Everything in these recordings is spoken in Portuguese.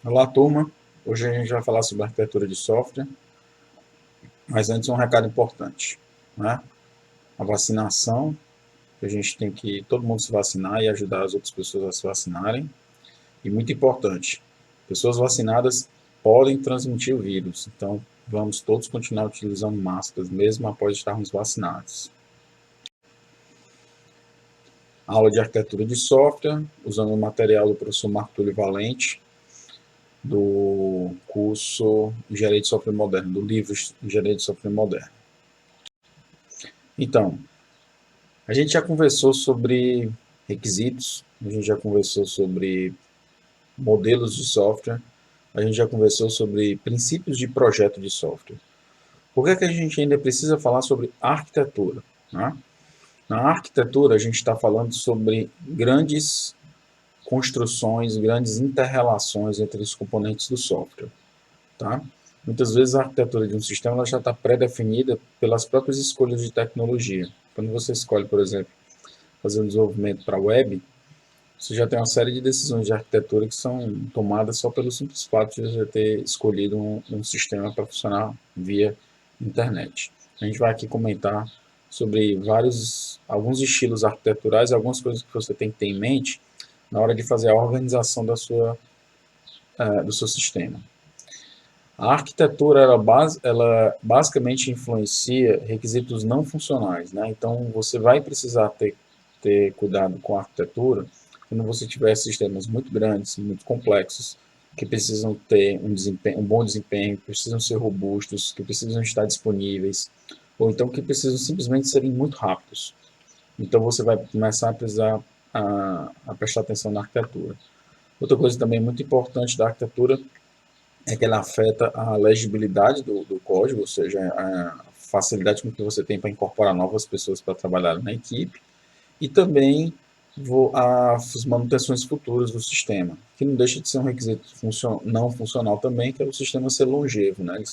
Olá, turma. Hoje a gente vai falar sobre arquitetura de software, mas antes um recado importante, né? A vacinação, que a gente tem que todo mundo se vacinar e ajudar as outras pessoas a se vacinarem. E muito importante, pessoas vacinadas podem transmitir o vírus, então vamos todos continuar utilizando máscaras, mesmo após estarmos vacinados. Aula de arquitetura de software, usando o material do professor Martúlio Valente, do curso Engenharia de Software Moderno, do livro Engenharia de Software Moderno. Então, a gente já conversou sobre requisitos, a gente já conversou sobre modelos de software, a gente já conversou sobre princípios de projeto de software. Por que, é que a gente ainda precisa falar sobre arquitetura? Né? Na arquitetura, a gente está falando sobre grandes construções, grandes interrelações entre os componentes do software. Tá? Muitas vezes a arquitetura de um sistema ela já está pré-definida pelas próprias escolhas de tecnologia. Quando você escolhe, por exemplo, fazer um desenvolvimento para a web, você já tem uma série de decisões de arquitetura que são tomadas só pelo simples fato de você ter escolhido um sistema para funcionar via internet. A gente vai aqui comentar sobre alguns estilos arquiteturais, algumas coisas que você tem que ter em mente na hora de fazer a organização do seu sistema. A arquitetura ela basicamente influencia requisitos não funcionais, né? Então você vai precisar ter cuidado com a arquitetura quando você tiver sistemas muito grandes, muito complexos, que precisam ter um bom desempenho, que precisam ser robustos, que precisam estar disponíveis, ou então que precisam simplesmente serem muito rápidos. Então você vai começar a precisar a prestar atenção na arquitetura. Outra coisa também muito importante da arquitetura é que ela afeta a legibilidade do código, ou seja, a facilidade com que você tem para incorporar novas pessoas para trabalhar na equipe, e também as manutenções futuras do sistema, que não deixa de ser um requisito não funcional também, que é o sistema ser longevo, né? Ele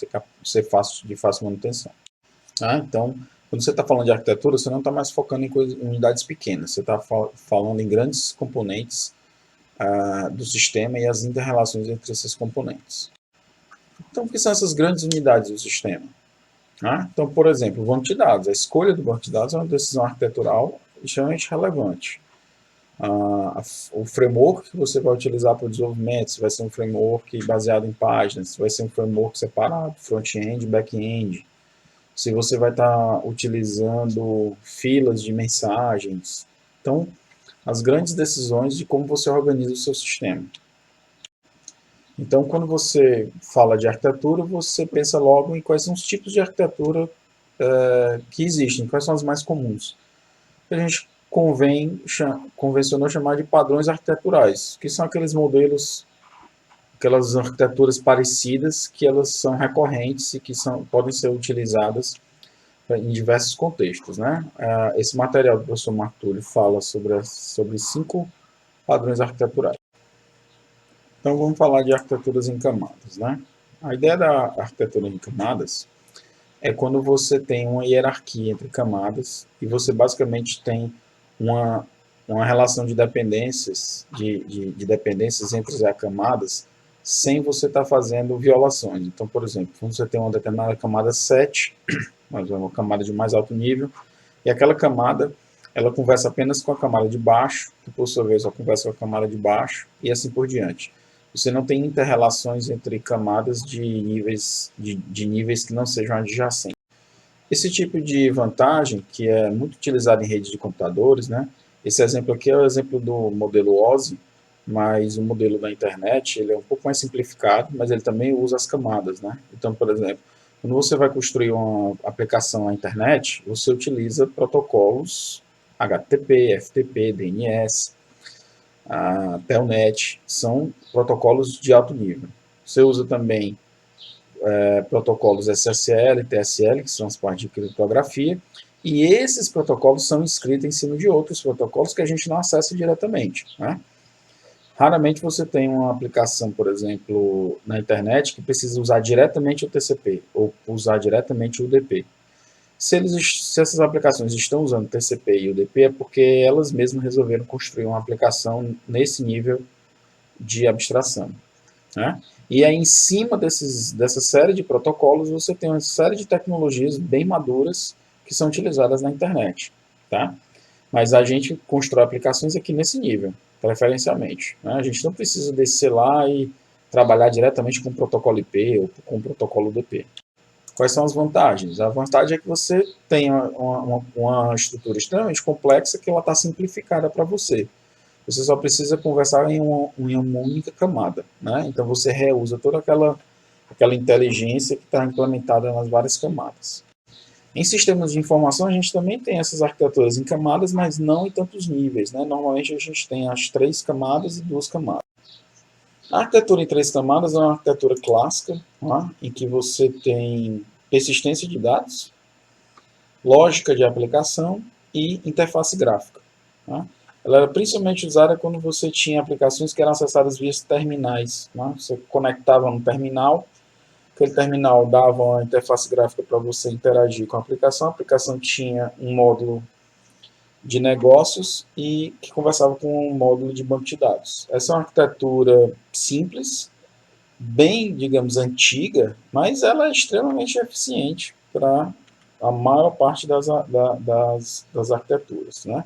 ser fácil, de fácil manutenção. Então, quando você está falando de arquitetura, você não está mais focando em unidades pequenas, você está falando em grandes componentes do sistema e as interrelações entre esses componentes. Então, o que são essas grandes unidades do sistema? Então, por exemplo, o banco de dados. A escolha do banco de dados é uma decisão arquitetural extremamente relevante. O framework que você vai utilizar para o desenvolvimento, se vai ser um framework baseado em páginas, se vai ser um framework separado, front-end, back-end, se você vai estar utilizando filas de mensagens. Então, as grandes decisões de como você organiza o seu sistema. Então, quando você fala de arquitetura, você pensa logo em quais são os tipos de arquitetura que existem, quais são as mais comuns. A gente convencionou chamar de padrões arquiteturais, que são aqueles modelos, aquelas arquiteturas parecidas que elas são recorrentes e que podem ser utilizadas em diversos contextos. Né? Esse material do professor Martúlio fala sobre 5 padrões arquiteturais. Então vamos falar de arquiteturas em camadas, né? A ideia da arquitetura em camadas é quando você tem uma hierarquia entre camadas e você basicamente tem uma, uma relação de dependências, de dependências entre as camadas, sem você estar fazendo violações. Então, por exemplo, quando você tem uma determinada camada 7, uma camada de mais alto nível, e aquela camada ela conversa apenas com a camada de baixo, que por sua vez ela conversa com a camada de baixo, e assim por diante. Você não tem interrelações entre camadas de níveis que não sejam adjacentes. Esse tipo de vantagem, que é muito utilizado em redes de computadores, né? Esse exemplo aqui é o exemplo do modelo OSI, mas o modelo da internet ele é um pouco mais simplificado, mas ele também usa as camadas, né? Então, por exemplo, quando você vai construir uma aplicação na internet, você utiliza protocolos HTTP, FTP, DNS, Telnet, são protocolos de alto nível. Você usa também protocolos SSL, TSL, que são as partes de criptografia, e esses protocolos são inscritos em cima de outros protocolos que a gente não acessa diretamente. Né? Raramente você tem uma aplicação, por exemplo, na internet que precisa usar diretamente o TCP ou usar diretamente o UDP. Se essas aplicações estão usando TCP e UDP é porque elas mesmas resolveram construir uma aplicação nesse nível de abstração. né? E aí, em cima dessa série de protocolos, você tem uma série de tecnologias bem maduras que são utilizadas na internet, tá? Mas a gente constrói aplicações aqui nesse nível, preferencialmente, né? A gente não precisa descer lá e trabalhar diretamente com o protocolo IP ou com o protocolo UDP. Quais são as vantagens? A vantagem é que você tem uma estrutura extremamente complexa que ela está simplificada para você. Você só precisa conversar em uma única camada, né? Então você reusa toda aquela inteligência que está implementada nas várias camadas. Em sistemas de informação, a gente também tem essas arquiteturas em camadas, mas não em tantos níveis, né? Normalmente a gente tem as 3 camadas e 2 camadas. A arquitetura em 3 camadas é uma arquitetura clássica, tá? Em que você tem persistência de dados, lógica de aplicação e interface gráfica. Tá? Ela era principalmente usada quando você tinha aplicações que eram acessadas via terminais. Tá? Você conectava no terminal, aquele terminal dava uma interface gráfica para você interagir com a aplicação tinha um módulo de negócios e que conversava com um módulo de banco de dados. Essa é uma arquitetura simples, bem, digamos, antiga, mas ela é extremamente eficiente para a maior parte das arquiteturas, né?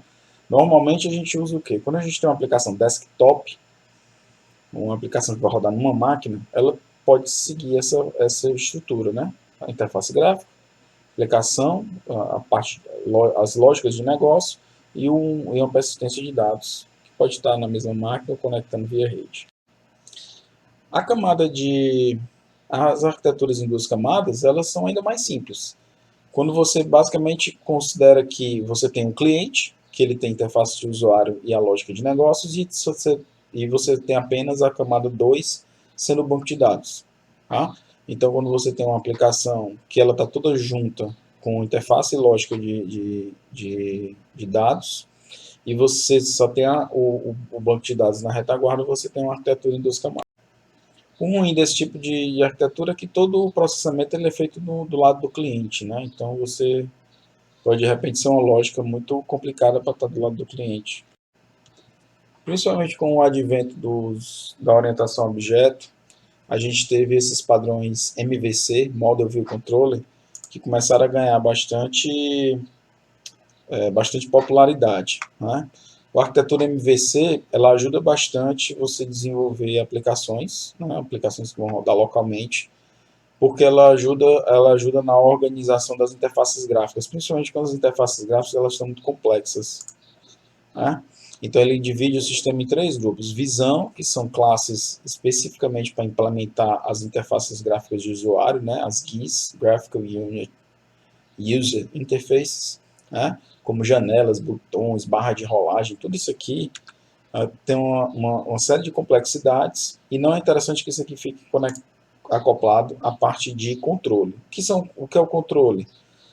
Normalmente a gente usa o quê? Quando a gente tem uma aplicação desktop, uma aplicação que vai rodar numa máquina, ela pode seguir essa estrutura, né? A interface gráfica, aplicação, as lógicas de negócio e uma persistência de dados, que pode estar na mesma máquina ou conectando via rede. A camada de... As arquiteturas em 2 camadas, elas são ainda mais simples. Quando você basicamente considera que você tem um cliente, que ele tem interface de usuário e a lógica de negócios, e você tem apenas a camada 2 sendo o banco de dados. Tá? Então, quando você tem uma aplicação que ela está toda junta com interface e lógica de dados, e você só tem o banco de dados na retaguarda, você tem uma arquitetura em 2 camadas. O ruim desse tipo de arquitetura é que todo o processamento ele é feito do lado do cliente, né? Então você pode de repente ser uma lógica muito complicada para estar do lado do cliente. Principalmente com o advento da orientação a objeto, a gente teve esses padrões MVC, Model View Controller, que começaram a ganhar bastante popularidade, né? A arquitetura MVC ela ajuda bastante você desenvolver aplicações, né? Aplicações que vão rodar localmente, porque ela ajuda na organização das interfaces gráficas, principalmente quando as interfaces gráficas elas são muito complexas, né? Então ele divide o sistema em 3 grupos: visão, que são classes especificamente para implementar as interfaces gráficas de usuário, né? As GUIs, Graphical User Interfaces, né? Como janelas, botões, barra de rolagem, tudo isso aqui tem uma série de complexidades e não é interessante que isso aqui fique acoplado à parte de controle. O que é o controle?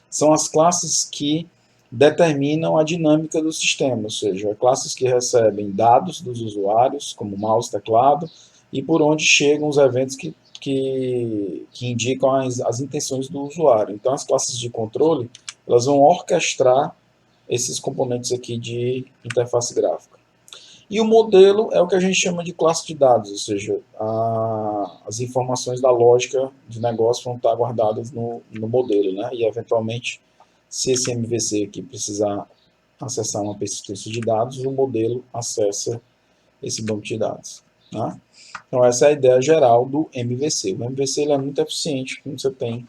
São as classes que determinam a dinâmica do sistema, ou seja, classes que recebem dados dos usuários, como mouse, teclado, e por onde chegam os eventos que indicam as intenções do usuário. Então, as classes de controle elas vão orquestrar esses componentes aqui de interface gráfica. E o modelo é o que a gente chama de classe de dados, ou seja, as informações da lógica de negócio vão estar guardadas no modelo, né? E eventualmente, se esse MVC aqui precisar acessar uma persistência de dados, o modelo acessa esse banco de dados. Né? Então essa é a ideia geral do MVC. O MVC ele é muito eficiente quando você tem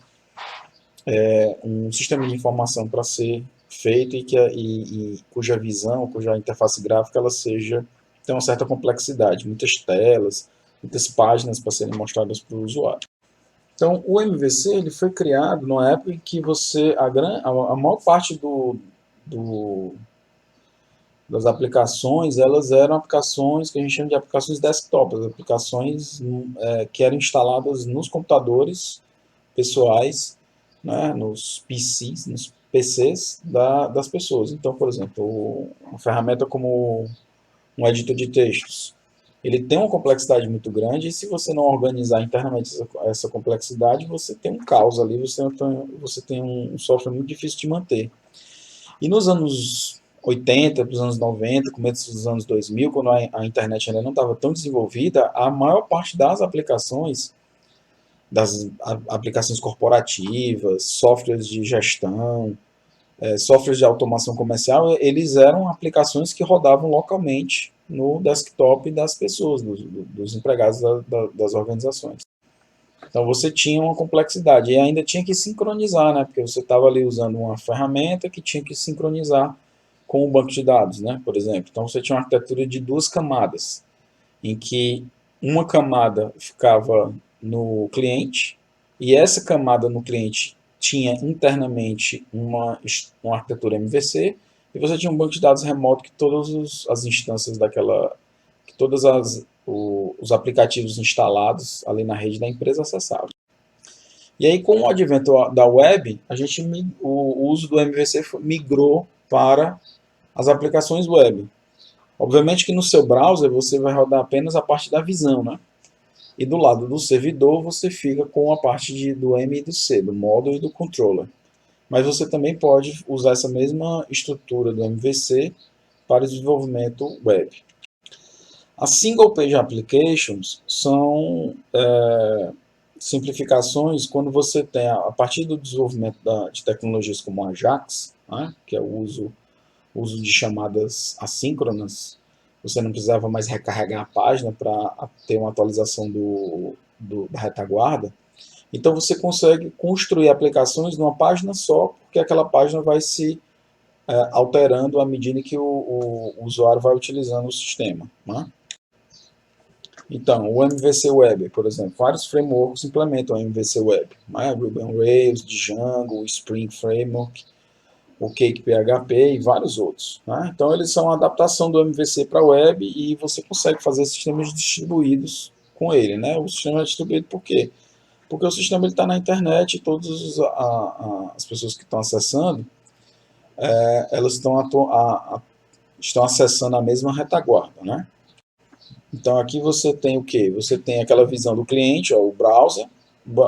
um sistema de informação para ser feito e cuja visão, cuja interface gráfica ela tem uma certa complexidade, muitas telas, muitas páginas para serem mostradas para o usuário. Então, o MVC ele foi criado numa época em que a maior parte das aplicações, elas eram aplicações que a gente chama de aplicações desktop, as aplicações que eram instaladas nos computadores pessoais, né, nos PCs das pessoas. Então, por exemplo, uma ferramenta como um editor de textos, ele tem uma complexidade muito grande e se você não organizar internamente essa complexidade, você tem um caos ali, você tem um software muito difícil de manter. E nos anos 80, para os anos 90, começo dos anos 2000, quando a internet ainda não estava tão desenvolvida, a maior parte das aplicações, aplicações corporativas, softwares de gestão, softwares de automação comercial, eles eram aplicações que rodavam localmente no desktop das pessoas, dos empregados das organizações. Então você tinha uma complexidade e ainda tinha que sincronizar, né? Porque você estava ali usando uma ferramenta que tinha que sincronizar com o banco de dados, né? Por exemplo. Então você tinha uma arquitetura de duas camadas, em que uma camada ficava no cliente e essa camada no cliente tinha internamente uma arquitetura MVC e você tinha um banco de dados remoto que todas as instâncias daquela, que todos os aplicativos instalados ali na rede da empresa acessavam. E aí, com o advento da web, o uso do MVC migrou para as aplicações web. Obviamente que no seu browser você vai rodar apenas a parte da visão, né? E do lado do servidor você fica com a parte do M e do C, do módulo e do controller. Mas você também pode usar essa mesma estrutura do MVC para o desenvolvimento web. As Single Page Applications são simplificações quando você tem, a partir do desenvolvimento de tecnologias como a Ajax, né, que é o uso de chamadas assíncronas, você não precisava mais recarregar a página para ter uma atualização da retaguarda. Então você consegue construir aplicações numa página só, porque aquela página vai se alterando à medida que o usuário vai utilizando o sistema, né? Então, o MVC Web, por exemplo, vários frameworks implementam o MVC Web, né? Ruby on Rails, Django, o Spring Framework, o Cake PHP e vários outros, né? Então, eles são a adaptação do MVC para a web e você consegue fazer sistemas distribuídos com ele, né? O sistema é distribuído por quê? Porque o sistema está na internet e todas as pessoas que estão acessando, elas estão acessando a mesma retaguarda, né? Então aqui você tem o que? Você tem aquela visão do cliente, ó, o browser,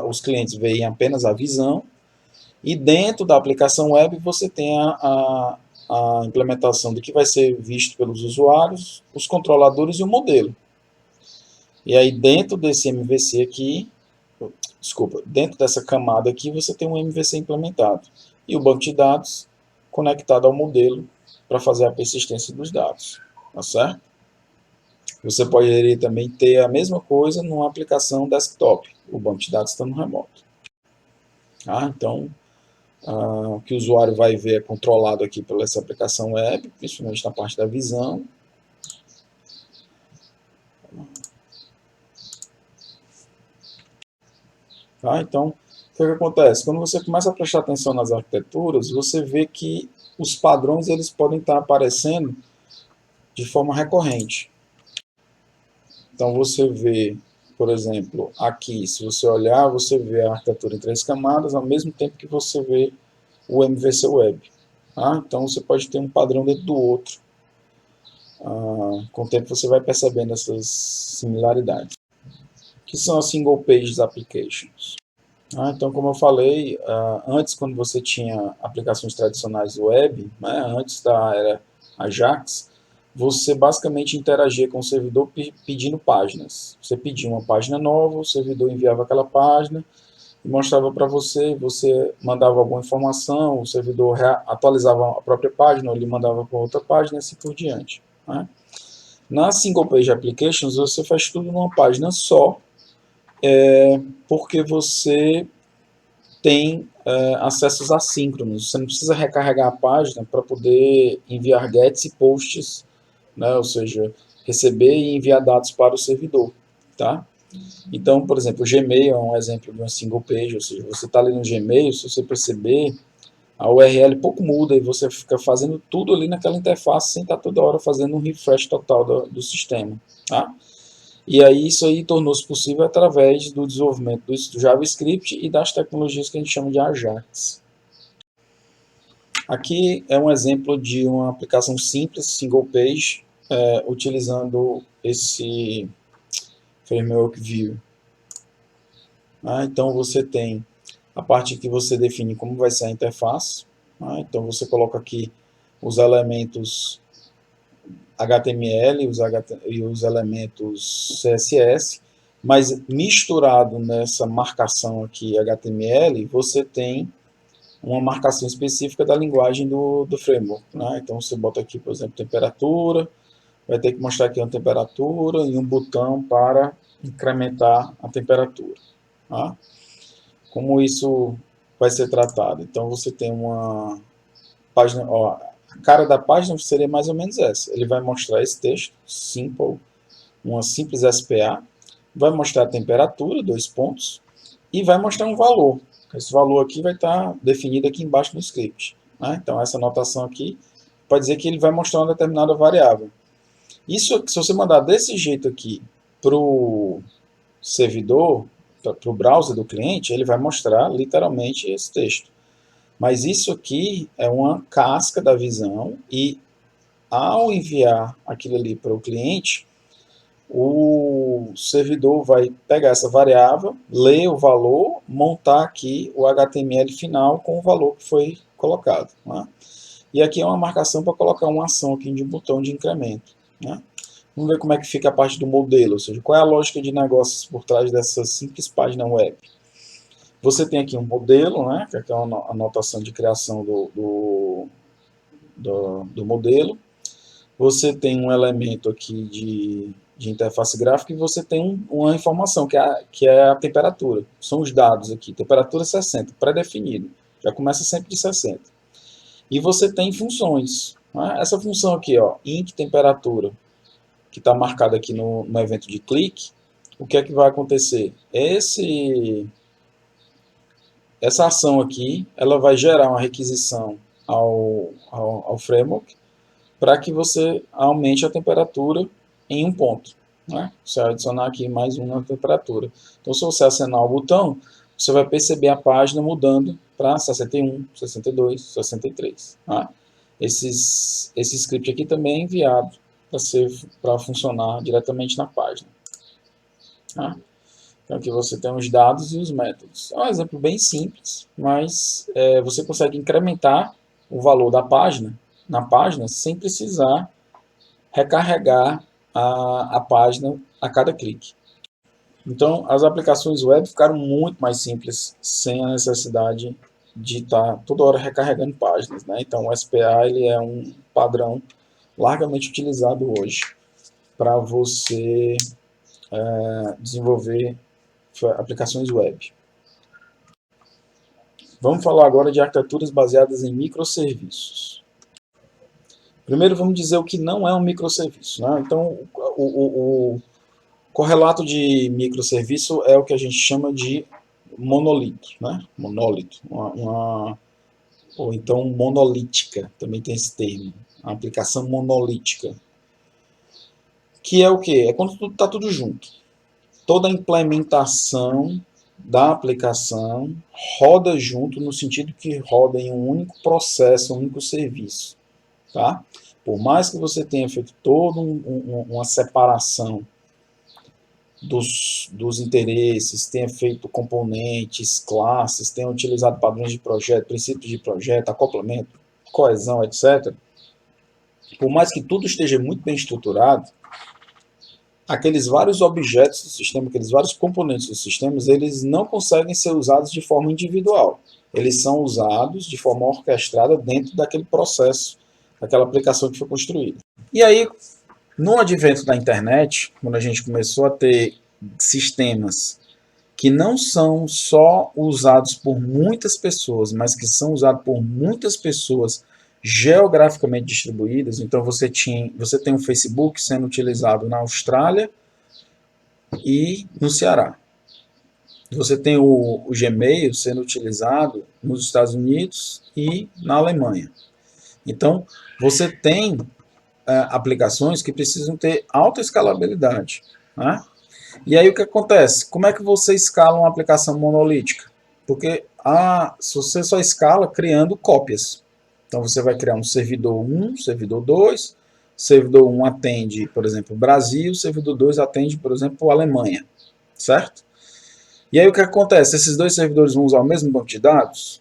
os clientes veem apenas a visão, e dentro da aplicação web você tem a implementação do que vai ser visto pelos usuários, os controladores e o modelo. E aí dentro desse MVC aqui, dentro dessa camada aqui você tem um MVC implementado. E o banco de dados conectado ao modelo para fazer a persistência dos dados. Tá certo? Você poderia também ter a mesma coisa numa aplicação desktop, o banco de dados estando remoto. Então, o que o usuário vai ver é controlado aqui pela essa aplicação web, principalmente na parte da visão. Então, o que acontece? Quando você começa a prestar atenção nas arquiteturas, você vê que os padrões eles podem estar aparecendo de forma recorrente. Então você vê, por exemplo, aqui, se você olhar, você vê a arquitetura em 3 camadas, ao mesmo tempo que você vê o MVC Web. Então você pode ter um padrão dentro do outro. Com o tempo você vai percebendo essas similaridades. O que são as Single Page Applications? Então, como eu falei, antes quando você tinha aplicações tradicionais web, né, antes da era Ajax, você basicamente interagia com o servidor pedindo páginas. Você pedia uma página nova, o servidor enviava aquela página e mostrava para você, você mandava alguma informação, o servidor atualizava a própria página, ou ele mandava para outra página e assim por diante. Né? Na Single Page Applications, você faz tudo numa página só, porque você tem acessos assíncronos. Você não precisa recarregar a página para poder enviar gets e posts, né? Ou seja, receber e enviar dados para o servidor. Tá? Então, por exemplo, o Gmail é um exemplo de uma single page, ou seja, você está ali no Gmail, se você perceber, a URL pouco muda e você fica fazendo tudo ali naquela interface sem estar toda hora fazendo um refresh total do sistema. Tá? E aí isso aí tornou-se possível através do desenvolvimento do JavaScript e das tecnologias que a gente chama de Ajax. Aqui é um exemplo de uma aplicação simples, single page, utilizando esse framework Vue. Então você tem a parte que você define como vai ser a interface. Então você coloca aqui os elementos HTML e os elementos CSS, mas misturado nessa marcação aqui HTML, você tem uma marcação específica da linguagem do framework, né? Então você bota aqui, por exemplo, temperatura, vai ter que mostrar aqui uma temperatura e um botão para incrementar a temperatura, tá? Como isso vai ser tratado? Então você tem uma página, ó, a cara da página seria mais ou menos essa. Ele vai mostrar esse texto, simple, uma simples SPA, vai mostrar a temperatura, 2 pontos, e vai mostrar um valor. Esse valor aqui vai estar definido aqui embaixo no script, né? Então essa anotação aqui pode dizer que ele vai mostrar uma determinada variável. Isso, se você mandar desse jeito aqui para o servidor, para o browser do cliente, ele vai mostrar literalmente esse texto. Mas isso aqui é uma casca da visão e ao enviar aquilo ali para o cliente, o servidor vai pegar essa variável, ler o valor, montar aqui o HTML final com o valor que foi colocado, né? E aqui é uma marcação para colocar uma ação aqui de botão de incremento, né? Vamos ver como é que fica a parte do modelo, ou seja, qual é a lógica de negócios por trás dessa simples página web. Você tem aqui um modelo, né, que é uma anotação de criação do modelo. Você tem um elemento aqui de interface gráfica e você tem uma informação, que é a temperatura. São os dados aqui, temperatura 60, pré-definido. Já começa sempre de 60. E você tem funções, né? Essa função aqui, ó, int temperatura, que está marcada aqui no evento de clique, o que é que vai acontecer? Essa ação aqui, ela vai gerar uma requisição ao framework para que você aumente a temperatura em 1 ponto, né? Você vai adicionar aqui mais uma temperatura. Então, se você acenar o botão, você vai perceber a página mudando para 61, 62, 63. Tá? Esse script aqui também é enviado para funcionar diretamente na página. Tá? Então, aqui você tem os dados e os métodos. É um exemplo bem simples, mas você consegue incrementar o valor da página na página sem precisar recarregar a página a cada clique. Então, as aplicações web ficaram muito mais simples sem a necessidade de estar toda hora recarregando páginas, né? Então, o SPA ele é um padrão largamente utilizado hoje para você desenvolver aplicações web. Vamos falar agora de arquiteturas baseadas em microserviços. Primeiro vamos dizer o que não é um microserviço, né? Então, o correlato de microserviço é o que a gente chama de monolito, né? Monólito, ou então monolítica, também tem esse termo, a aplicação monolítica. Que é o quê? É quando está tudo junto. Toda a implementação da aplicação roda junto, no sentido que roda em um único processo, um único serviço. Tá? Por mais que você tenha feito toda uma separação dos interesses, tenha feito componentes, classes, tenha utilizado padrões de projeto, princípios de projeto, acoplamento, coesão, etc., por mais que tudo esteja muito bem estruturado, aqueles vários objetos do sistema, aqueles vários componentes dos sistemas, eles não conseguem ser usados de forma individual. Eles são usados de forma orquestrada dentro daquele processo, daquela aplicação que foi construída. E aí, no advento da internet, quando a gente começou a ter sistemas que não são só usados por muitas pessoas, mas que são usados por muitas pessoas geograficamente distribuídas. Então você tem o Facebook sendo utilizado na Austrália e no Ceará. Você tem o Gmail sendo utilizado nos Estados Unidos e na Alemanha. Então você tem aplicações que precisam ter alta escalabilidade, né? E aí o que acontece? Como é que você escala uma aplicação monolítica? Porque se você só escala criando cópias. Então você vai criar um servidor 1, servidor 2, servidor 1 atende, por exemplo, Brasil, servidor 2 atende, por exemplo, Alemanha, certo? E aí o que acontece? Esses dois servidores vão usar o mesmo banco de dados?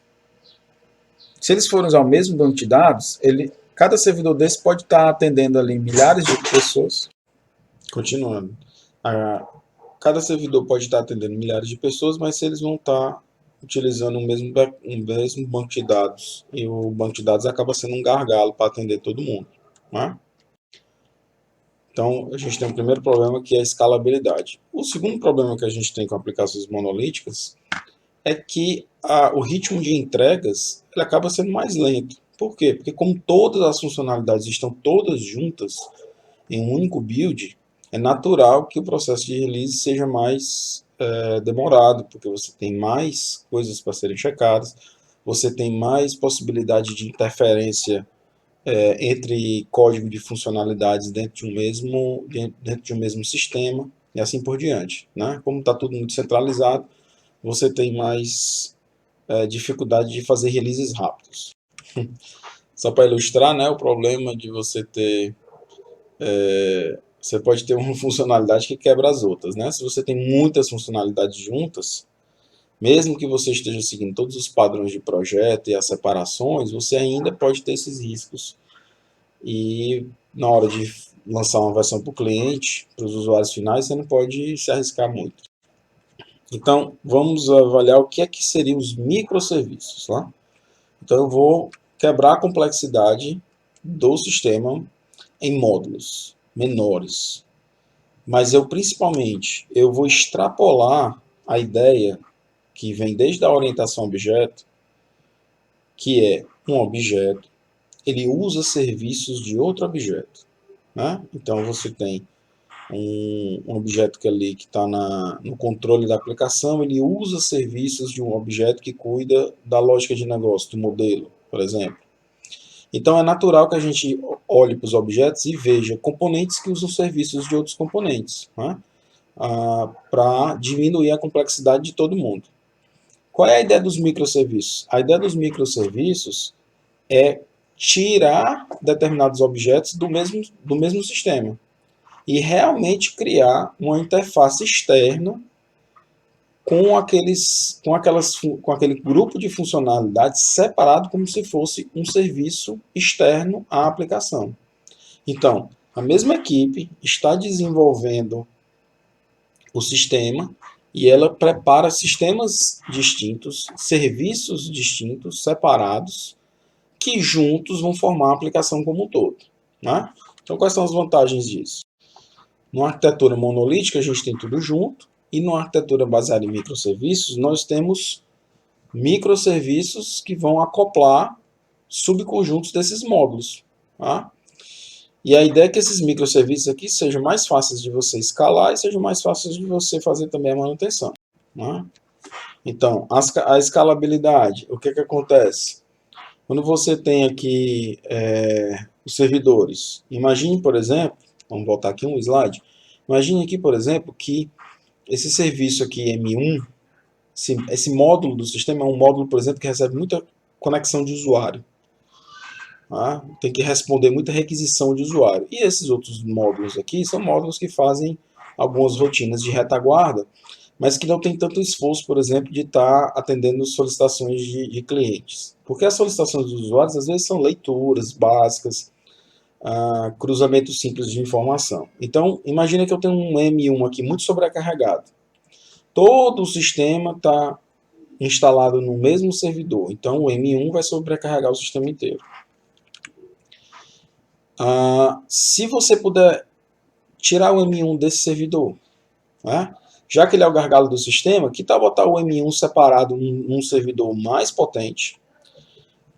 Se eles forem usar o mesmo banco de dados, Cada servidor desse pode estar atendendo ali milhares de pessoas. Continuando. Cada servidor pode estar atendendo milhares de pessoas, mas se eles vão estar utilizando o mesmo banco de dados, e o banco de dados acaba sendo um gargalo para atender todo mundo, né? Então, a gente tem o primeiro problema, que é a escalabilidade. O segundo problema que a gente tem com aplicações monolíticas é que o ritmo de entregas ele acaba sendo mais lento. Por quê? Porque como todas as funcionalidades estão todas juntas em um único build, é natural que o processo de release seja mais demorado, porque você tem mais coisas para serem checadas, você tem mais possibilidade de interferência entre código de funcionalidades dentro de um mesmo sistema e assim por diante, né? Como está tudo muito centralizado, você tem mais dificuldade de fazer releases rápidos. Só para ilustrar, né, o problema de você ter você pode ter uma funcionalidade que quebra as outras, né? Se você tem muitas funcionalidades juntas, mesmo que você esteja seguindo todos os padrões de projeto e as separações, você ainda pode ter esses riscos. E na hora de lançar uma versão para o cliente, para os usuários finais, você não pode se arriscar muito. Então, vamos avaliar o que é que seriam os microserviços, tá? Então, eu vou quebrar a complexidade do sistema em módulos menores. Mas eu vou extrapolar a ideia que vem desde a orientação a objeto, que é um objeto, ele usa serviços de outro objeto, né? Então você tem um objeto que ali que está no controle da aplicação, ele usa serviços de um objeto que cuida da lógica de negócio, do modelo, por exemplo. Então é natural que a gente olhe para os objetos e veja componentes que usam serviços de outros componentes, né? Para diminuir a complexidade de todo mundo. Qual é a ideia dos microserviços? A ideia dos microserviços é tirar determinados objetos do mesmo sistema e realmente criar uma interface externa com aquele grupo de funcionalidades separado como se fosse um serviço externo à aplicação. Então, a mesma equipe está desenvolvendo o sistema e ela prepara sistemas distintos, serviços distintos, separados, que juntos vão formar a aplicação como um todo, né? Então, quais são as vantagens disso? Numa arquitetura monolítica, a gente tem tudo junto, e numa arquitetura baseada em microserviços, nós temos microserviços que vão acoplar subconjuntos desses módulos, tá? E a ideia é que esses microserviços aqui sejam mais fáceis de você escalar e sejam mais fáceis de você fazer também a manutenção, né? Então, a escalabilidade, o que acontece? Quando você tem aqui os servidores, imagine, por exemplo, vamos voltar aqui um slide, imagine aqui, por exemplo, que esse serviço aqui M1, esse módulo do sistema é um módulo, por exemplo, que recebe muita conexão de usuário. Tá? Tem que responder muita requisição de usuário. E esses outros módulos aqui são módulos que fazem algumas rotinas de retaguarda, mas que não tem tanto esforço, por exemplo, de estar atendendo solicitações de clientes. Porque as solicitações dos usuários, às vezes, são leituras básicas, cruzamento simples de informação. Então, imagina que eu tenho um M1 aqui muito sobrecarregado. Todo o sistema está instalado no mesmo servidor. Então, o M1 vai sobrecarregar o sistema inteiro. Se você puder tirar o M1 desse servidor, né? Já que ele é o gargalo do sistema, que tal botar o M1 separado num servidor mais potente,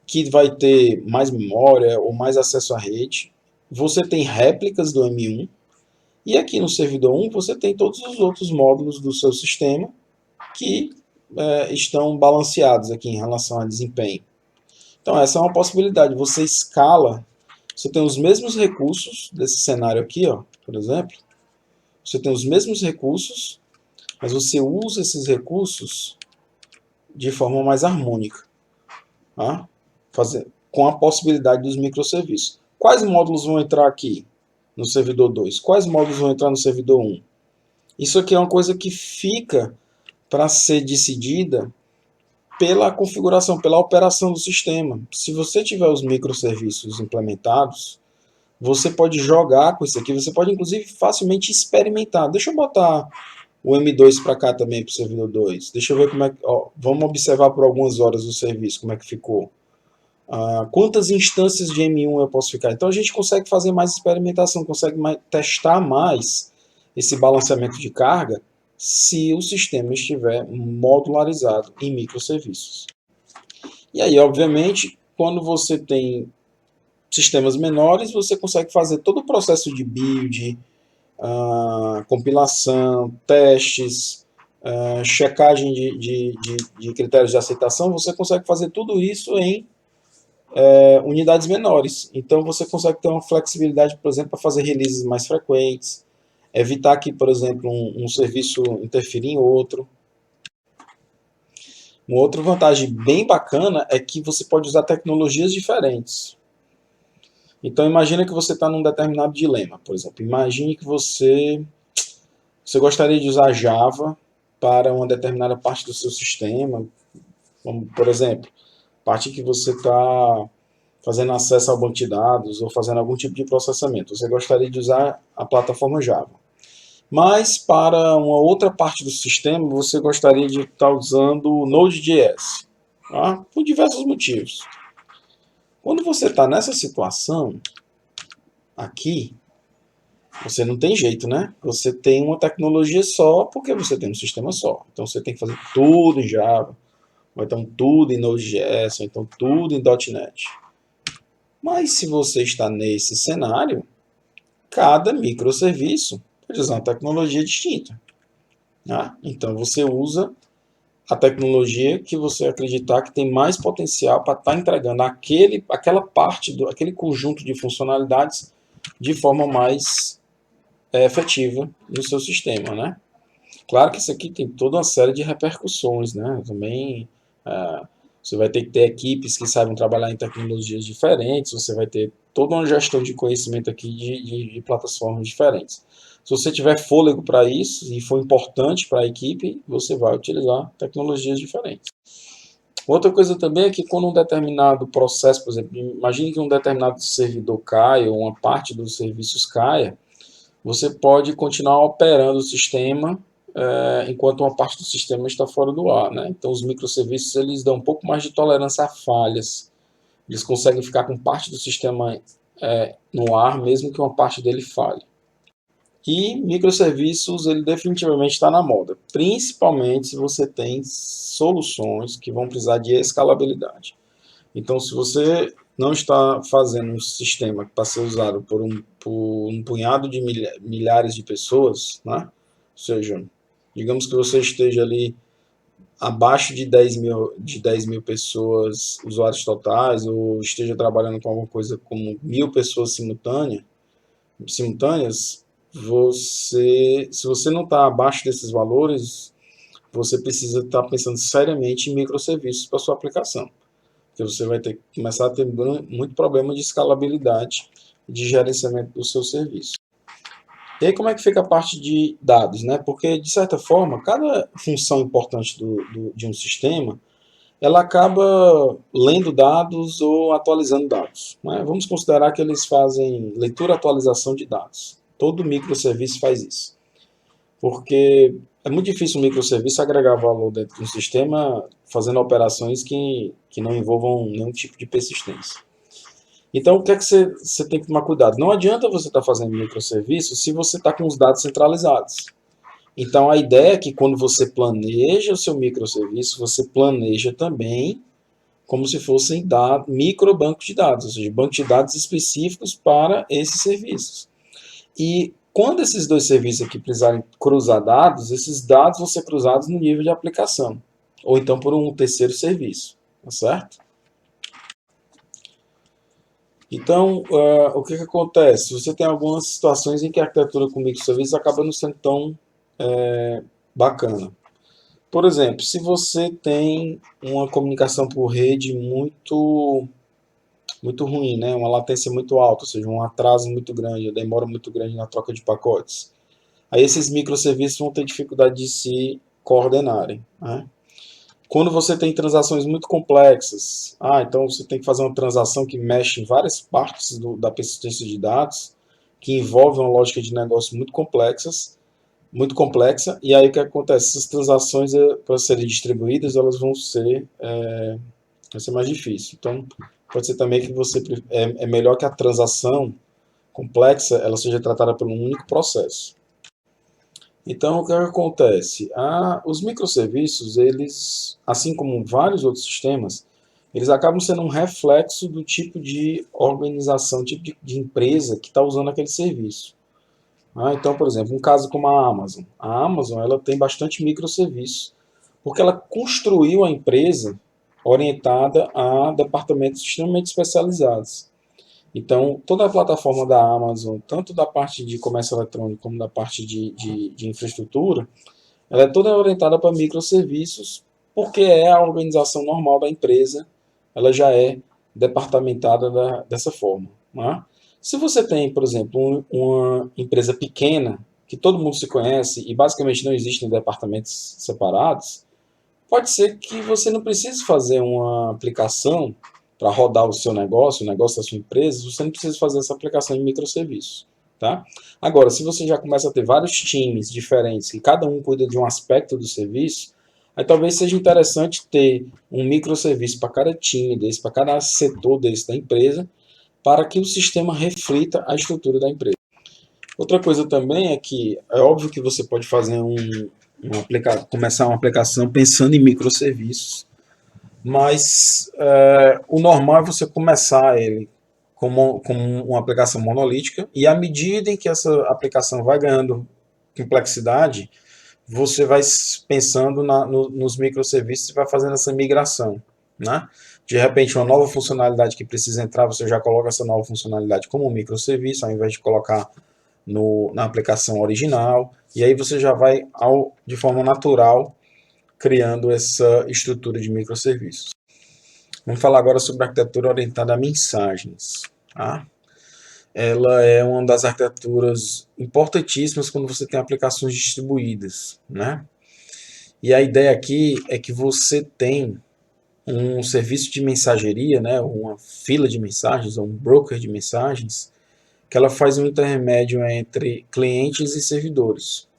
que vai ter mais memória ou mais acesso à rede. Você tem réplicas do M1, e aqui no servidor 1 você tem todos os outros módulos do seu sistema que estão balanceados aqui em relação a desempenho. Então essa é uma possibilidade, você escala, você tem os mesmos recursos desse cenário aqui, ó, por exemplo, você tem os mesmos recursos, mas você usa esses recursos de forma mais harmônica, tá? Com a possibilidade dos microserviços. Quais módulos vão entrar aqui no servidor 2? Quais módulos vão entrar no servidor 1? Isso aqui é uma coisa que fica para ser decidida pela configuração, pela operação do sistema. Se você tiver os microserviços implementados, você pode jogar com isso aqui, você pode inclusive facilmente experimentar. Deixa eu botar o M2 para cá também, para o servidor 2. Deixa eu ver como é que... Ó, vamos observar por algumas horas o serviço, como é que ficou. Quantas instâncias de M1 eu posso ficar? Então a gente consegue fazer mais experimentação, consegue testar mais esse balanceamento de carga se o sistema estiver modularizado em microserviços. E aí, obviamente, quando você tem sistemas menores, você consegue fazer todo o processo de build, compilação, testes, checagem de critérios de aceitação, você consegue fazer tudo isso em unidades menores. Então você consegue ter uma flexibilidade, por exemplo, para fazer releases mais frequentes, evitar que, por exemplo, um serviço interfira em outro. Uma outra vantagem bem bacana é que você pode usar tecnologias diferentes. Então imagina que você está num determinado dilema, por exemplo. Imagine que você gostaria de usar Java para uma determinada parte do seu sistema, como, por exemplo, parte que você está fazendo acesso ao banco de dados ou fazendo algum tipo de processamento. Você gostaria de usar a plataforma Java. Mas para uma outra parte do sistema, você gostaria de estar usando o Node.js, tá? Por diversos motivos. Quando você está nessa situação, aqui, você não tem jeito, né? Você tem uma tecnologia só porque você tem um sistema só. Então você tem que fazer tudo em Java, ou então tudo em Node.js, ou então tudo em .NET. Mas se você está nesse cenário, cada microserviço pode usar uma tecnologia distinta. Tá? Então você usa a tecnologia que você acreditar que tem mais potencial para estar entregando aquela parte, aquele conjunto de funcionalidades de forma mais efetiva no seu sistema, né? Claro que isso aqui tem toda uma série de repercussões, né? Também você vai ter que ter equipes que saibam trabalhar em tecnologias diferentes, você vai ter toda uma gestão de conhecimento aqui de plataformas diferentes. Se você tiver fôlego para isso e for importante para a equipe, você vai utilizar tecnologias diferentes. Outra coisa também é que quando um determinado processo, por exemplo, imagine que um determinado servidor caia ou uma parte dos serviços caia, você pode continuar operando o sistema enquanto uma parte do sistema está fora do ar, né? Então os microserviços eles dão um pouco mais de tolerância a falhas. Eles conseguem ficar com parte do sistema no ar, mesmo que uma parte dele falhe. E microserviços, ele definitivamente está na moda, principalmente se você tem soluções que vão precisar de escalabilidade. Então, se você não está fazendo um sistema para ser usado por um punhado de milhares de pessoas, né? Ou seja, digamos que você esteja ali abaixo de 10 mil pessoas, usuários totais, ou esteja trabalhando com alguma coisa como 1.000 pessoas simultâneas, se você não está abaixo desses valores, você precisa estar pensando seriamente em microserviços para sua aplicação. Porque você vai ter que começar a ter muito problema de escalabilidade e de gerenciamento do seu serviço. E aí como é que fica a parte de dados, né? Porque, de certa forma, cada função importante de um sistema, ela acaba lendo dados ou atualizando dados, né? Vamos considerar que eles fazem leitura e atualização de dados. Todo microserviço faz isso. Porque é muito difícil um microserviço agregar valor dentro de um sistema fazendo operações que não envolvam nenhum tipo de persistência. Então, o que é que você tem que tomar cuidado? Não adianta você estar fazendo microserviço se você está com os dados centralizados. Então, a ideia é que quando você planeja o seu microserviço, você planeja também como se fossem microbancos de dados, ou seja, bancos de dados específicos para esses serviços. E quando esses dois serviços aqui precisarem cruzar dados, esses dados vão ser cruzados no nível de aplicação, ou então por um terceiro serviço, tá certo? Então, o que acontece? Você tem algumas situações em que a arquitetura com microserviços acaba não sendo tão bacana. Por exemplo, se você tem uma comunicação por rede muito ruim, né? Uma latência muito alta, ou seja, um atraso muito grande, uma demora muito grande na troca de pacotes. Aí esses microserviços vão ter dificuldade de se coordenarem, né? Quando você tem transações muito complexas, então você tem que fazer uma transação que mexe em várias partes da persistência de dados, que envolve uma lógica de negócio muito complexa, e aí o que acontece? Essas transações, para serem distribuídas, elas vai ser mais difícil. Então, pode ser também que é melhor que a transação complexa ela seja tratada por um único processo. Então, o que acontece? Os microserviços, eles, assim como vários outros sistemas, eles acabam sendo um reflexo do tipo de organização, tipo de empresa que está usando aquele serviço. Então, por exemplo, um caso como a Amazon. A Amazon ela tem bastante microserviços, porque ela construiu a empresa orientada a departamentos extremamente especializados. Então, toda a plataforma da Amazon, tanto da parte de comércio eletrônico como da parte de infraestrutura, ela é toda orientada para microserviços, porque é a organização normal da empresa, ela já é departamentada dessa forma. Né? Se você tem, por exemplo, uma empresa pequena, que todo mundo se conhece e basicamente não existem departamentos separados, pode ser que você não precise fazer uma aplicação para rodar o seu negócio, o negócio da sua empresa, você não precisa fazer essa aplicação em microserviços. Tá? Agora, se você já começa a ter vários times diferentes, que cada um cuida de um aspecto do serviço, aí talvez seja interessante ter um microserviço para cada time desse, para cada setor desse da empresa, para que o sistema reflita a estrutura da empresa. Outra coisa também é que é óbvio que você pode fazer começar uma aplicação pensando em microserviços, mas o normal é você começar ele como uma aplicação monolítica, e à medida em que essa aplicação vai ganhando complexidade, você vai pensando nos microserviços e vai fazendo essa migração. Né? De repente, uma nova funcionalidade que precisa entrar, você já coloca essa nova funcionalidade como um microserviço, ao invés de colocar na aplicação original, e aí você já vai, de forma natural, criando essa estrutura de microserviços. Vamos falar agora sobre a arquitetura orientada a mensagens. Tá? Ela é uma das arquiteturas importantíssimas quando você tem aplicações distribuídas. Né? E a ideia aqui é que você tem um serviço de mensageria, né, uma fila de mensagens, ou um broker de mensagens, que ela faz um intermédio entre clientes e servidores.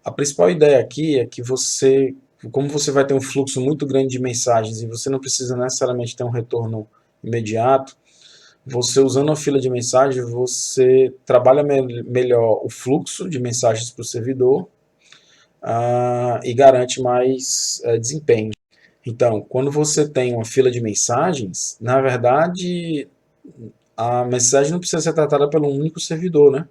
A principal ideia aqui é que como você vai ter um fluxo muito grande de mensagens e você não precisa necessariamente ter um retorno imediato, você usando a fila de mensagens, você trabalha melhor o fluxo de mensagens para o servidor e garante mais desempenho. Então, quando você tem uma fila de mensagens, na verdade, a mensagem não precisa ser tratada pelo único servidor, né?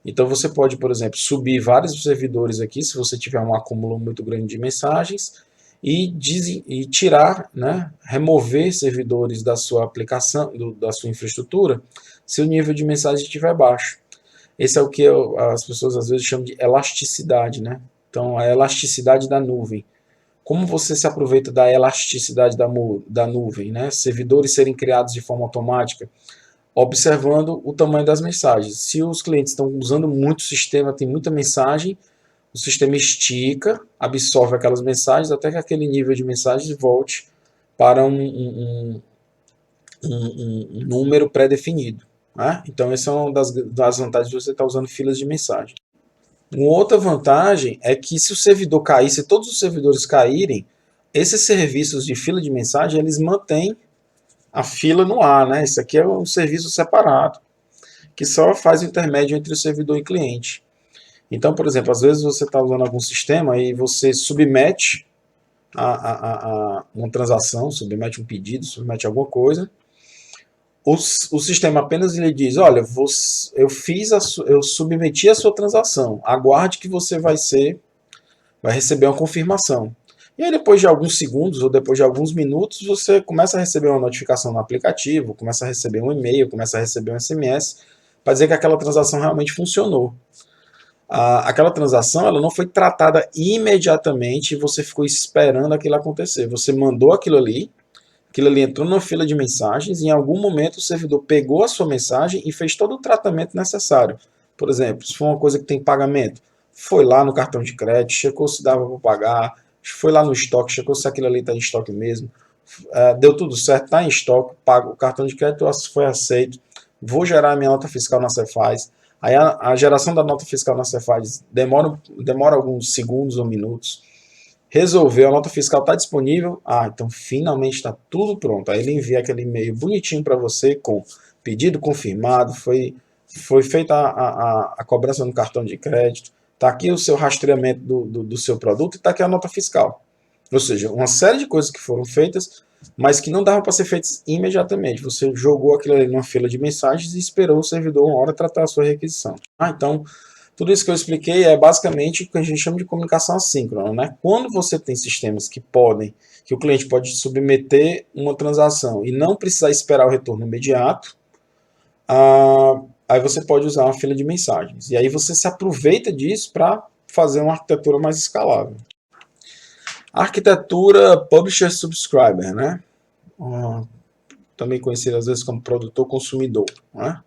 Então você pode, por exemplo, subir vários servidores aqui, se você tiver um acúmulo muito grande de mensagens, e tirar, né, remover servidores da sua aplicação, da sua infraestrutura, se o nível de mensagem estiver baixo. Esse é o que as pessoas às vezes chamam de elasticidade, né? Então, a elasticidade da nuvem. Como você se aproveita da elasticidade da nuvem, né? Servidores serem criados de forma automática, observando o tamanho das mensagens. Se os clientes estão usando muito o sistema, tem muita mensagem, o sistema estica, absorve aquelas mensagens até que aquele nível de mensagens volte para um número pré-definido. Né? Então, essa é uma das vantagens de você estar usando filas de mensagem. Uma outra vantagem é que se o servidor cair, se todos os servidores caírem, esses serviços de fila de mensagem, eles mantêm a fila no ar, né? Isso aqui é um serviço separado, que só faz o intermédio entre o servidor e cliente. Então, por exemplo, às vezes você está usando algum sistema e você submete uma transação, submete um pedido, submete alguma coisa, o sistema apenas lhe diz, olha, eu submeti a sua transação, aguarde que você vai receber uma confirmação. E aí depois de alguns segundos ou depois de alguns minutos, você começa a receber uma notificação no aplicativo, começa a receber um e-mail, começa a receber um SMS, para dizer que aquela transação realmente funcionou. Aquela transação ela não foi tratada imediatamente e você ficou esperando aquilo acontecer. Você mandou aquilo ali entrou numa fila de mensagens, e em algum momento o servidor pegou a sua mensagem e fez todo o tratamento necessário. Por exemplo, se for uma coisa que tem pagamento, foi lá no cartão de crédito, checou se dava para pagar, foi lá no estoque, checou se aquilo ali está em estoque mesmo, deu tudo certo, está em estoque, pago, o cartão de crédito foi aceito, vou gerar a minha nota fiscal na Cefaz. Aí a geração da nota fiscal na Cefaz demora alguns segundos ou minutos. Resolveu, a nota fiscal está disponível. Ah, então finalmente está tudo pronto. Aí ele envia aquele e-mail bonitinho para você com pedido confirmado, foi feita a cobrança no cartão de crédito, está aqui o seu rastreamento do seu produto e está aqui a nota fiscal. Ou seja, uma série de coisas que foram feitas, mas que não davam para ser feitas imediatamente. Você jogou aquilo ali numa fila de mensagens e esperou o servidor uma hora tratar a sua requisição. Então, tudo isso que eu expliquei é basicamente o que a gente chama de comunicação assíncrona, né? Quando você tem sistemas que o cliente pode submeter uma transação e não precisar esperar o retorno imediato, aí você pode usar uma fila de mensagens. E aí você se aproveita disso para fazer uma arquitetura mais escalável. A arquitetura Publisher Subscriber, né? Também conhecida às vezes como produtor-consumidor, né?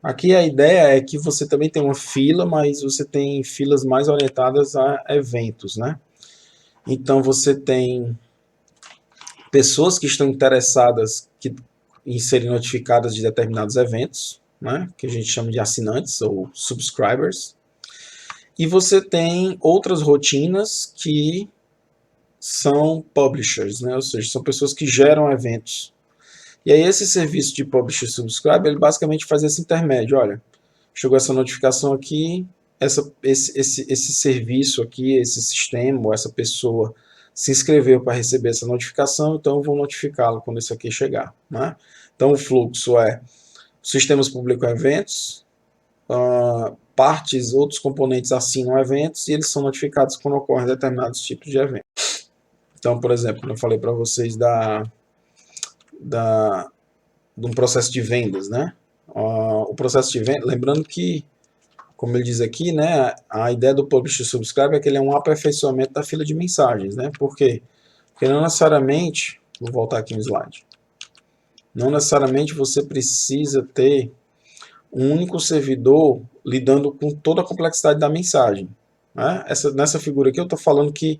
Aqui a ideia é que você também tem uma fila, mas você tem filas mais orientadas a eventos, né? Então você tem pessoas que estão interessadas em serem notificadas de determinados eventos, né? Que a gente chama de assinantes ou subscribers. E você tem outras rotinas que são publishers, né? Ou seja, são pessoas que geram eventos. E aí esse serviço de Publisher Subscribe, ele basicamente faz esse intermédio. Olha, chegou essa notificação aqui, esse serviço aqui, esse sistema, ou essa pessoa se inscreveu para receber essa notificação, então eu vou notificá-lo quando isso aqui chegar, né? Então o fluxo é, sistemas publicam eventos, partes, outros componentes assinam eventos e eles são notificados quando ocorrem determinados tipos de eventos. Então, por exemplo, eu falei para vocês de um processo de vendas, né? O processo de venda, lembrando que, como ele diz aqui, né, a ideia do Publisher Subscribe é que ele é um aperfeiçoamento da fila de mensagens, né? Por quê? Porque não necessariamente, vou voltar aqui no slide, não necessariamente você precisa ter um único servidor lidando com toda a complexidade da mensagem, né? Nessa figura aqui eu estou falando que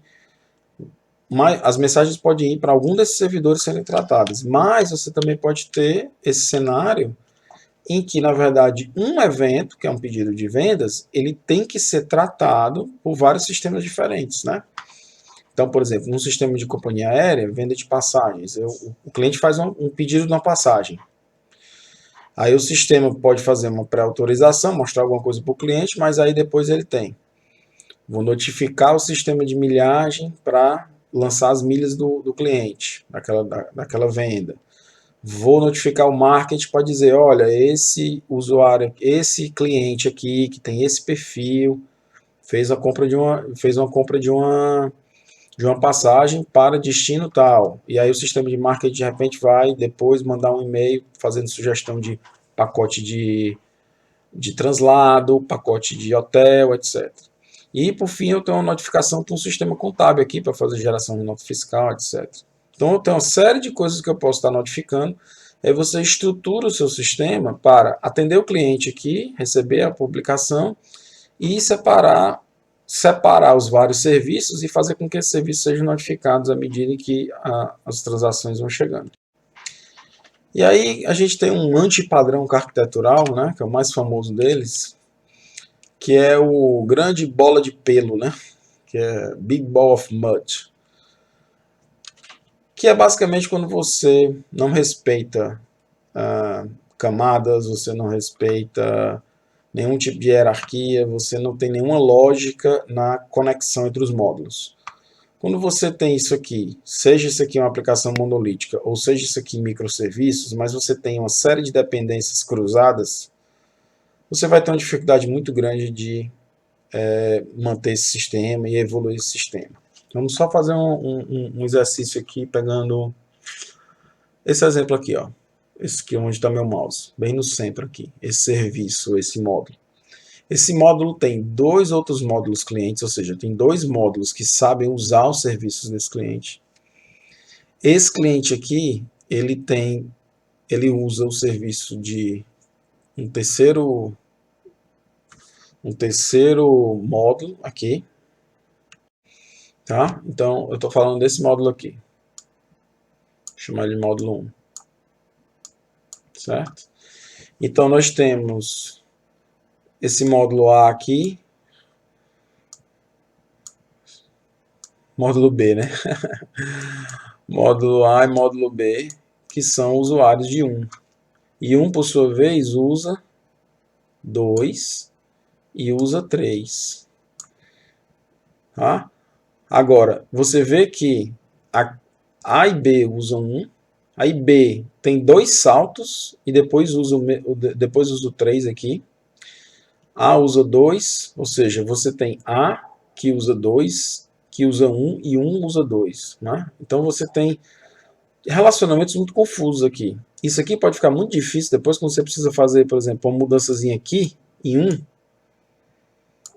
as mensagens podem ir para algum desses servidores serem tratadas, mas você também pode ter esse cenário em que, na verdade, um evento, que é um pedido de vendas, ele tem que ser tratado por vários sistemas diferentes, né? Então, por exemplo, num sistema de companhia aérea, venda de passagens, o cliente faz um pedido de uma passagem. Aí o sistema pode fazer uma pré-autorização, mostrar alguma coisa para o cliente, mas aí depois ele tem. Vou notificar o sistema de milhagem para lançar as milhas do cliente, daquela venda. Vou notificar o marketing para dizer, olha, esse usuário, esse cliente aqui, que tem esse perfil, fez uma compra de uma passagem para destino tal. E aí o sistema de marketing de repente vai depois mandar um e-mail fazendo sugestão de pacote de translado, pacote de hotel, etc. E por fim eu tenho uma notificação para um sistema contábil aqui para fazer geração de nota fiscal, etc. Então eu tenho uma série de coisas que eu posso estar notificando. Aí você estrutura o seu sistema para atender o cliente aqui, receber a publicação e separar os vários serviços e fazer com que esses serviços sejam notificados à medida que as transações vão chegando. E aí a gente tem um antipadrão arquitetural, né, que é o mais famoso deles, que é o grande bola de pelo, né, que é Big Ball of Mud, que é basicamente quando você não respeita camadas, você não respeita nenhum tipo de hierarquia, você não tem nenhuma lógica na conexão entre os módulos. Quando você tem isso aqui, seja isso aqui uma aplicação monolítica, ou seja isso aqui microserviços, mas você tem uma série de dependências cruzadas, você vai ter uma dificuldade muito grande de manter esse sistema e evoluir esse sistema. Vamos só fazer um exercício aqui, pegando esse exemplo aqui, ó. Esse aqui onde está meu mouse, bem no centro aqui, esse serviço, esse módulo. Esse módulo tem dois outros módulos clientes, ou seja, tem dois módulos que sabem usar os serviços desse cliente. Esse cliente aqui, ele usa o serviço de um terceiro módulo aqui, Tá? Então, eu estou falando desse módulo aqui. Vou chamar ele de módulo 1. Certo? Então, nós temos esse módulo A aqui, módulo B, né? Módulo A e módulo B, que são usuários de 1. E 1, por sua vez, usa 2 e usa 3. Tá? Agora, você vê que A e B usam 1, aí B tem 2 saltos e depois usa o 3 aqui. A usa 2, ou seja, você tem A que usa 2, que usa 1 e 1 usa 2. Né? Então você tem relacionamentos muito confusos aqui. Isso aqui pode ficar muito difícil depois quando você precisa fazer, por exemplo, uma mudançazinha aqui em 1.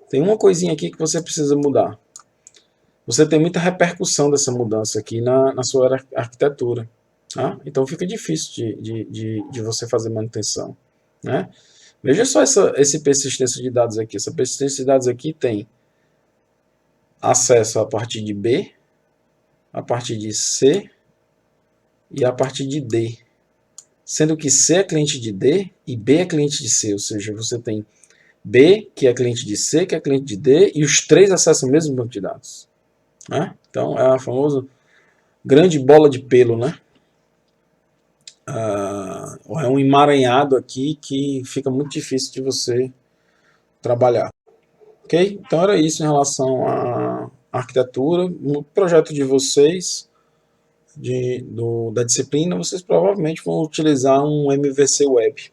Tem uma coisinha aqui que você precisa mudar. Você tem muita repercussão dessa mudança aqui na sua arquitetura. Tá? Então fica difícil de você fazer manutenção. Né? Veja só esse persistência de dados aqui. Essa persistência de dados aqui tem acesso a partir de B, a partir de C e a partir de D. Sendo que C é cliente de D e B é cliente de C. Ou seja, você tem B, que é cliente de C, que é cliente de D, e os três acessam o mesmo banco de dados. Né? Então é a famosa grande bola de pelo, né? É um emaranhado aqui que fica muito difícil de você trabalhar. Ok? Então era isso em relação à arquitetura. No projeto de vocês, da disciplina, vocês provavelmente vão utilizar um MVC Web.